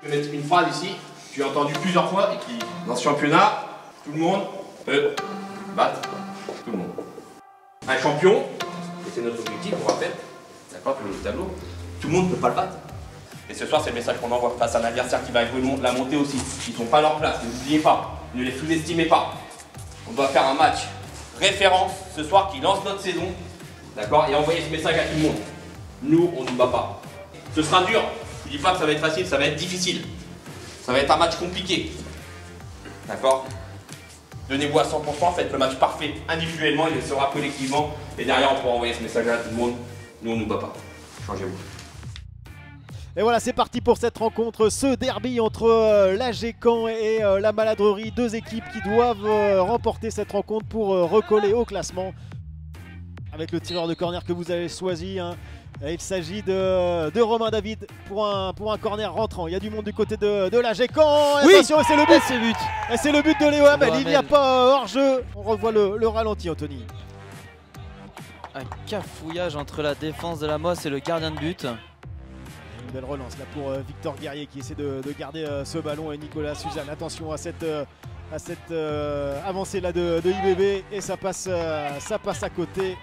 Je vais mettre une phrase ici, tu as entendu plusieurs fois et qui, dans ce championnat, tout le monde peut battre tout le monde. Un champion, et c'est notre objectif, on rappelle, d'accord, le tableau, tout le monde ne peut pas le battre. Et ce soir, c'est le message qu'on envoie face à un adversaire qui va jouer la montée aussi. Ils ne sont pas à leur place, ne l'oubliez pas, ne les sous-estimez pas. On doit faire un match référence ce soir qui lance notre saison, d'accord, et envoyer ce message à tout le monde. Nous, on ne nous bat pas. Ce sera dur, je ne dis pas que ça va être facile, ça va être difficile. Ça va être un match compliqué, d'accord. Donnez-vous à 100%, faites le match parfait individuellement, il le sera collectivement, et derrière on pourra envoyer ce message à tout le monde. Nous, on ne nous bat pas. Changez-vous. Et voilà, c'est parti pour cette rencontre, ce derby entre l'AG Caen et la Maladrerie. Deux équipes qui doivent remporter cette rencontre pour recoller au classement. Avec le tireur de corner que vous avez choisi, hein. Il s'agit de Romain David pour un corner rentrant. Il y a du monde du côté de l'AG Caen. Oui, attention, et c'est le but. but. Et c'est le but de Léo Hamel. Il n'y a pas hors-jeu. On revoit le ralenti, Anthony. Un cafouillage entre la défense de la Mosse et le gardien de but. Une belle relance là pour Victor Guerrier qui essaie de garder ce ballon, et Nicolas Suzanne. Attention à cette avancée là de IBB, et ça passe à côté.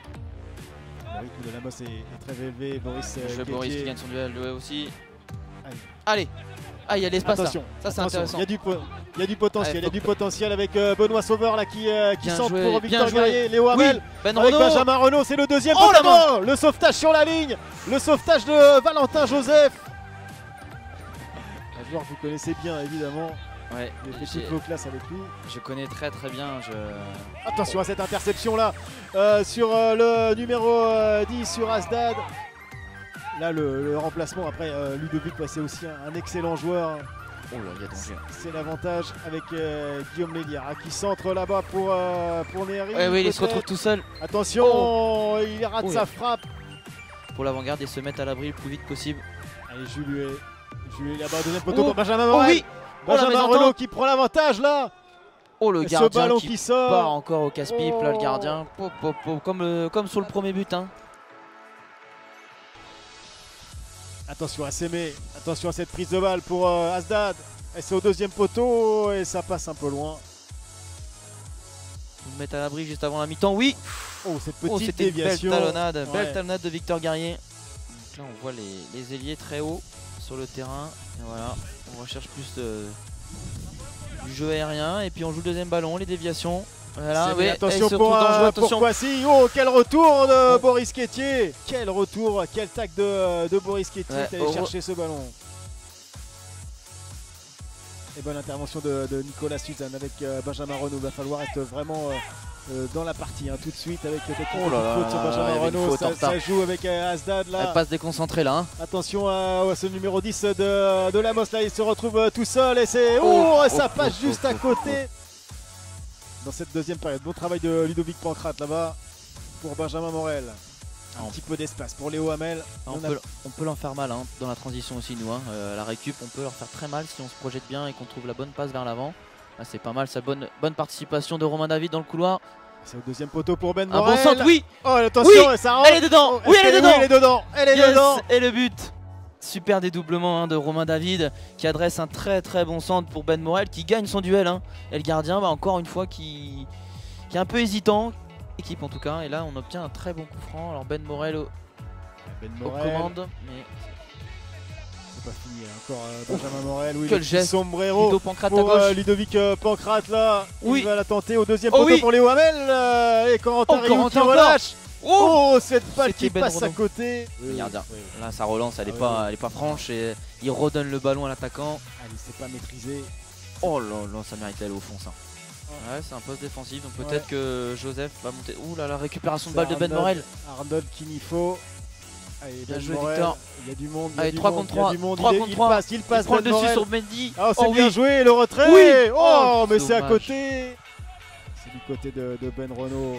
Le rythme de la Mosse est très élevé. Boris Boris qui gagne son duel, lui aussi. Allez. Ah, il y a l'espace là. Attention, ça c'est intéressant. Il y a du potentiel, avec Benoît Sauveur là qui centre pour Victor Guerrier, Léo Hamel, Ben avec Renaud. Benjamin Renaud, c'est le deuxième. Oh la main. Le sauvetage sur la ligne, le sauvetage de Valentin Joseph. Un joueur que vous connaissez bien évidemment. Ouais, il fait toutes vos classes avec lui. Je connais très bien. Attention à cette interception là sur le numéro 10 sur Asdad. Là le remplacement après Ludovic, c'est aussi un excellent joueur. Oh là, il y a danger. C'est l'avantage avec Guillaume Léliard qui centre là-bas pour Néry. Oui, il se retrouve tout seul. Attention, il rate sa frappe. Pour l'avant-garde, il se met à l'abri le plus vite possible. Allez, Jules là-bas, deuxième poteau pour Benjamin Morel. Oui. Benjamin Renaud qui prend l'avantage là. Oh, le gardien ce ballon qui sort. Part encore au casse-pipe, là le gardien. Comme sur le premier but. Hein. Attention à s'aimer, attention à cette prise de balle pour Asdad. Et c'est au deuxième poteau et ça passe un peu loin. Vous mettre à l'abri juste avant la mi-temps, oui. Oh, cette petite déviation. Belle talonnade de Victor Guerrier. Donc là on voit les ailiers très haut sur le terrain. Et voilà, on recherche plus du jeu aérien. Et puis on joue le deuxième ballon, les déviations. Voilà, oui, attention pour Kwasi. Oh, quel retour de Boris Quétier. Quel retour, quel tac de Boris Quétier qui allait chercher ce ballon. Et bonne intervention de Nicolas Suzanne avec Benjamin Renaud. Il va falloir être vraiment dans la partie tout de suite avec cette faute sur Benjamin Renaud. Ça joue avec Asdad là. Elle passe déconcentrée là. Hein. Attention à ce numéro 10 de la Mosse là. Il se retrouve tout seul et c'est ça passe juste à côté. Dans cette deuxième période, bon travail de Ludovic Pancrate là-bas pour Benjamin Morel. Un petit peu d'espace pour Léo Hamel. On peut leur faire mal dans la transition aussi nous. La récup, on peut leur faire très mal si on se projette bien et qu'on trouve la bonne passe vers l'avant. C'est pas mal, sa bonne participation de Romain David dans le couloir. C'est au deuxième poteau pour Ben Morel. Un bon centre, oui. Oh attention, oui, ça rentre. Elle est dedans. Oui, elle est dedans. Elle est dedans. Et le but. Super dédoublement de Romain David qui adresse un très bon centre pour Ben Morel qui gagne son duel. Et le gardien, encore une fois, qui est un peu hésitant. Équipe en tout cas. Et là, on obtient un très bon coup franc. Alors Ben Morel aux commandes. Mais c'est pas fini encore. Benjamin Morel. Oui, quel geste. Sombrero pour Ludovic Pancrate là. Oui. Il va la tenter au deuxième poteau pour Léo Hamel. Et Corentin Rioux qui relâche. Oh, cette balle qui passe à côté. Gardien. Là, sa relance, elle est pas franche et il redonne le ballon à l'attaquant. Il ne sait pas maîtriser. Oh là là, ça méritait aller au fond ça. Ouais, c'est un poste défensif, donc peut-être que Joseph va monter. Ouh là, la récupération de balle de Ben Morel. Arnold Kinifo. Allez, bien joué Victor. Il y a du monde. Allez, 3 contre 3. Il passe. Il prend le dessus sur Mendy. Oh, c'est bien joué, le retrait. Oui. Oh, mais c'est à côté. C'est du côté de Ben Renaud.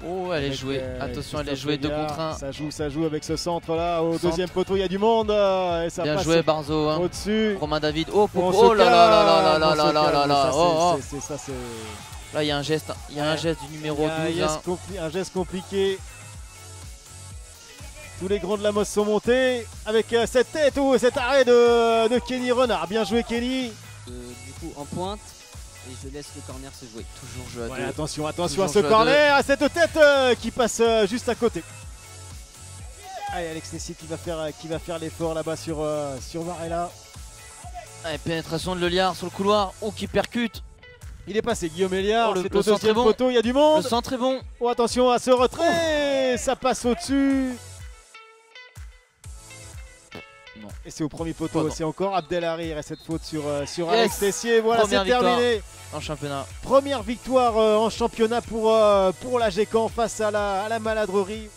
Oh, elle est jouée. Attention, elle est jouée 2 contre 1. Ça joue avec ce centre là. Au deuxième poteau, il y a du monde. Et ça bien passe joué, Barzo. Au-dessus. Romain David. Oh là là là là. Là, il y a un geste. Il y a un geste du numéro 12. Un geste compliqué. Tous les grands de la Mosse sont montés avec cette tête ou cet arrêt de Kenny Renard. Bien joué Kenny. Du coup en pointe et je laisse le corner se jouer. Toujours jeu à Ouais, deux. attention à Toujours ce jeu à corner, à cette tête qui passe juste à côté. Allez, Alex Nessy qui va faire l'effort là-bas sur Varela. Allez, pénétration de Leliard sur le couloir. Oh, qui percute. Il est passé Guillaume Héliard, Oh, le c'est au centre est deuxième bon. poteau, il y a du monde. Le centre est bon. Oh, attention à ce retrait, ça passe au-dessus. Non. Et c'est au premier poteau, Oh, non. c'est encore Abdelharir et cette faute sur Yes. Alex Tessier. Voilà, Première c'est terminé. En championnat. Première victoire en championnat pour la Gécamp face à la Maladrerie.